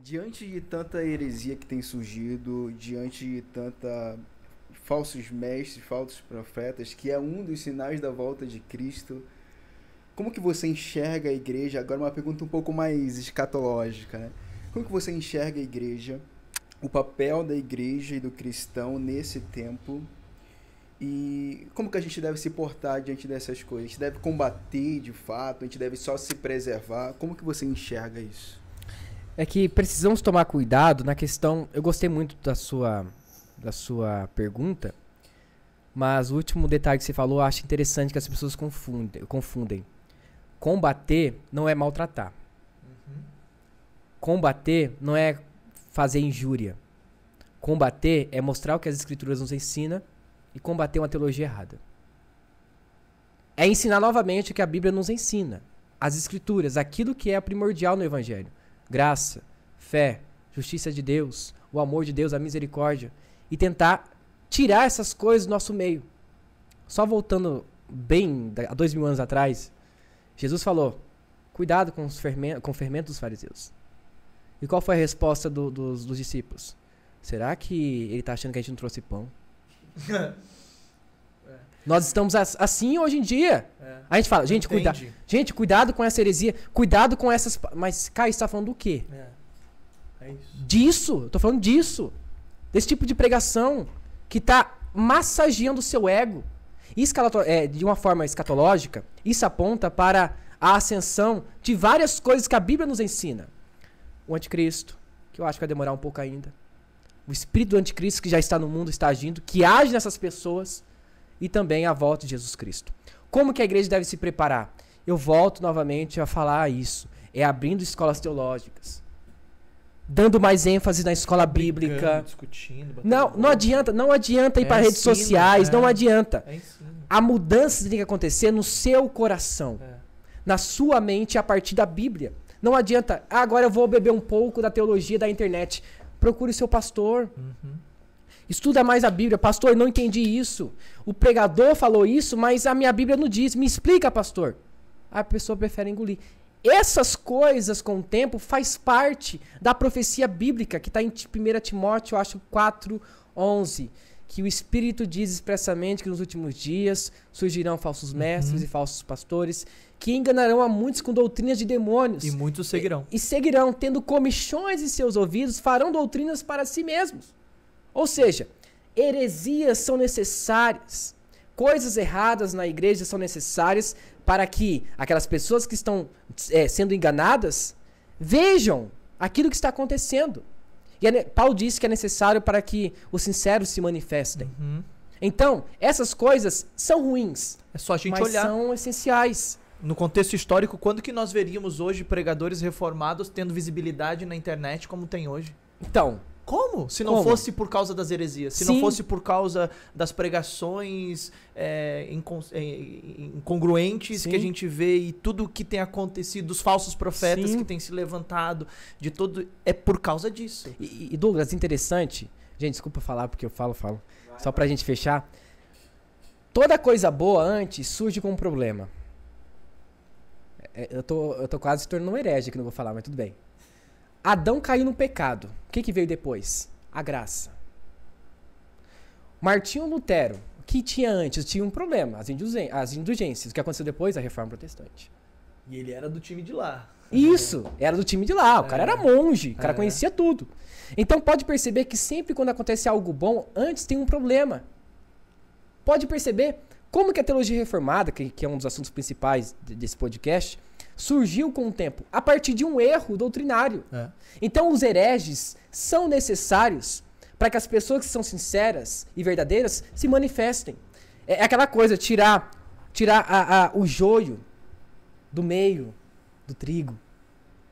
Diante de tanta heresia que tem surgido, diante de tanta falsos mestres, falsos profetas, que é um dos sinais da volta de Cristo, como que você enxerga a igreja? Agora uma pergunta um pouco mais escatológica, né? Como que você enxerga a igreja, o papel da igreja e do cristão nesse tempo? E como que a gente deve se portar diante dessas coisas? A gente deve combater de fato? A gente deve só se preservar? Como que você enxerga isso? É que precisamos tomar cuidado na questão... Eu gostei muito da sua pergunta, mas o último detalhe que você falou, eu acho interessante que as pessoas confundem. Combater não é maltratar. Combater não é fazer injúria. Combater é mostrar o que as escrituras nos ensinam e combater uma teologia errada. É ensinar novamente o que a Bíblia nos ensina. As escrituras, aquilo que é primordial no Evangelho. Graça, fé, justiça de Deus, o amor de Deus, a misericórdia. E tentar tirar essas coisas do nosso meio. Só voltando bem a 2000 anos atrás, Jesus falou, cuidado com o fermento dos fariseus. E qual foi a resposta dos discípulos? Será que ele está achando que a gente não trouxe pão? Nós estamos assim hoje em dia. A gente fala, gente, cuidado com essa heresia, cuidado com essas... Mas, Caio, você está falando do quê? É isso. Disso, eu tô falando disso. Desse tipo de pregação que está massageando o seu ego. De uma forma escatológica, isso aponta para a ascensão de várias coisas que a Bíblia nos ensina. O anticristo, que eu acho que vai demorar um pouco ainda. O espírito do anticristo que já está no mundo, está agindo, que age nessas pessoas. E também a volta de Jesus Cristo. Como que a igreja deve se preparar? Eu volto novamente a falar isso. É abrindo escolas teológicas. Dando mais ênfase na escola bíblica. Discutindo. Não adianta ir para redes sociais. Não adianta. A mudança tem que acontecer no seu coração. Na sua mente a partir da Bíblia. Não adianta, agora eu vou beber um pouco da teologia da internet. Procure o seu pastor. Estuda mais a Bíblia. Pastor, não entendi isso. O pregador falou isso, mas a minha Bíblia não diz. Me explica, pastor. A pessoa prefere engolir. Essas coisas, com o tempo, faz parte da profecia bíblica, que está em 1 Timóteo, eu acho, 4:11. Que o Espírito diz expressamente que nos últimos dias surgirão falsos mestres e falsos pastores, que enganarão a muitos com doutrinas de demônios. E muitos seguirão. E seguirão, tendo comichões em seus ouvidos, farão doutrinas para si mesmos. Ou seja, heresias são necessárias. Coisas erradas na igreja são necessárias para que aquelas pessoas que estão sendo enganadas vejam aquilo que está acontecendo. E Paulo disse que é necessário para que os sinceros se manifestem. Então, essas coisas são ruins. É só a gente mas olhar. São essenciais. No contexto histórico, quando que nós veríamos hoje pregadores reformados tendo visibilidade na internet como tem hoje? Então... Como? Se não fosse por causa das heresias, se não fosse por causa das pregações incongruentes que a gente vê e tudo que tem acontecido, dos falsos profetas que têm se levantado, de todo, é por causa disso. E Douglas, interessante, gente, desculpa falar porque eu falo, só pra gente fechar, toda coisa boa antes surge com um problema. Eu tô quase se tornando um herege aqui, não vou falar, mas tudo bem. Adão caiu no pecado. O que veio depois? A graça. Martinho Lutero, o que tinha antes? Tinha um problema, as indulgências. O que aconteceu depois? A Reforma Protestante. E ele era do time de lá. Isso, era do time de lá. O cara era monge, o cara conhecia tudo. Então pode perceber que sempre quando acontece algo bom, antes tem um problema. Pode perceber como que a teologia reformada, que é um dos assuntos principais desse podcast, surgiu com o tempo, a partir de um erro doutrinário. Então os hereges são necessários para que as pessoas que são sinceras e verdadeiras se manifestem. É aquela coisa, tirar o joio do meio do trigo.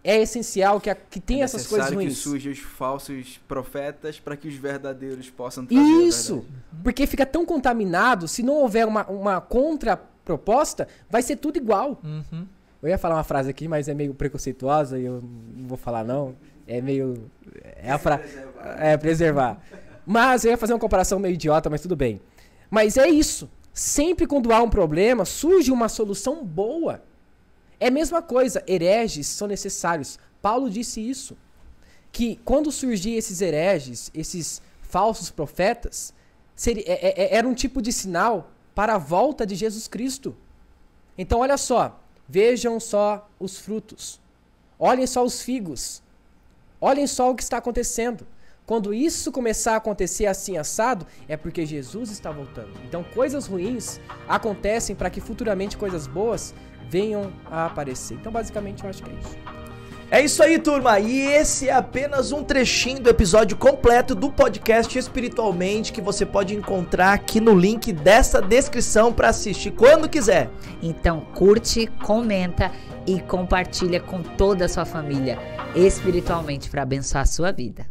É essencial que tenha essas coisas ruins. É necessário que surjam os falsos profetas para que os verdadeiros possam trazer isso, porque fica tão contaminado, se não houver uma contraproposta, vai ser tudo igual. Eu ia falar uma frase aqui, mas é meio preconceituosa e eu não vou falar não. É meio... preservar. Mas eu ia fazer uma comparação meio idiota, mas tudo bem. Mas é isso. Sempre quando há um problema, surge uma solução boa. É a mesma coisa. Hereges são necessários. Paulo disse isso. que quando surgiam esses hereges, esses falsos profetas, era um tipo de sinal para a volta de Jesus Cristo. Então olha só, vejam só os frutos, olhem só os figos, olhem só o que está acontecendo. Quando isso começar a acontecer assim assado, é porque Jesus está voltando. Então coisas ruins acontecem para que futuramente coisas boas venham a aparecer. Então basicamente eu acho que é isso. É isso aí, turma, e esse é apenas um trechinho do episódio completo do podcast Espiritualmente, que você pode encontrar aqui no link dessa descrição para assistir quando quiser. Então curte, comenta e compartilha com toda a sua família espiritualmente para abençoar a sua vida.